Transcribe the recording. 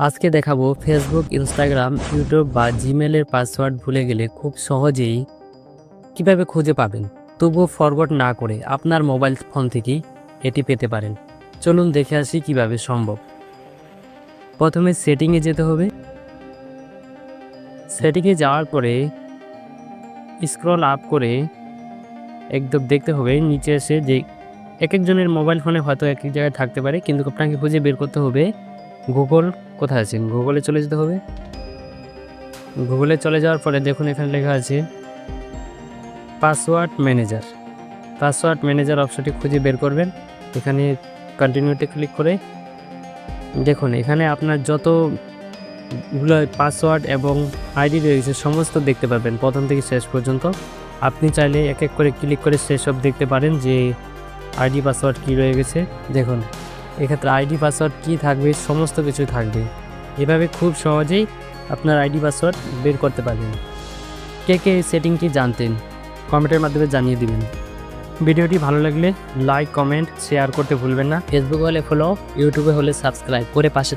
আজকে দেখাবো Facebook, Instagram, YouTube বা জিমেলের পাসওয়ার্ড ভুলে গেলে খুব সহজেই কিভাবে খুঁজে পাবেন, তবুও ফরগট না করে আপনার মোবাইল ফোন থেকেই এটি পেতে পারেন। চলুন দেখে আসি কিভাবে সম্ভব। প্রথমে সেটিংয়ে যেতে হবে। সেটিংয়ে যাওয়ার পরে স্ক্রল আপ করে একদম দেখতে হবে নিচে এসে যে এক একজনের মোবাইল ফোনে হয়তো এক এক জায়গায় থাকতে পারে, কিন্তু আপনাকে খুঁজে বের করতে হবে গুগল কোথায় আছে। গুগলে চলে যেতে হবে। গুগলে চলে যাওয়ার পরে দেখুন এখানে লেখা আছে পাসওয়ার্ড ম্যানেজার। পাসওয়ার্ড ম্যানেজার অপশনটি খুঁজে বের করবেন। এখানে কন্টিনিউতে ক্লিক করে দেখুন এখানে আপনার যতগুলো পাসওয়ার্ড এবং আইডি রয়েছে সমস্ত দেখতে পাবেন প্রথম থেকে শেষ পর্যন্ত। আপনি চাইলে এক এক করে ক্লিক করে সেসব দেখতে পারেন যে আইডি পাসওয়ার্ড কী রয়ে গেছে। দেখুন এক্ষেত্রে আইডি পাসওয়ার্ড কী থাকবে, সমস্ত কিছু থাকবে। এভাবে খুব সহজেই আপনার আইডি পাসওয়ার্ড বের করতে পারবেন। কে কে এই সেটিংটি জানতেন কমেন্টের মাধ্যমে জানিয়ে দিবেন। ভিডিওটি ভালো লাগলে লাইক, কমেন্ট, শেয়ার করতে ভুলবেন না। ফেসবুক হলে ফলো, ইউটিউবে হলে সাবস্ক্রাইব করে পাশে থাকবেন।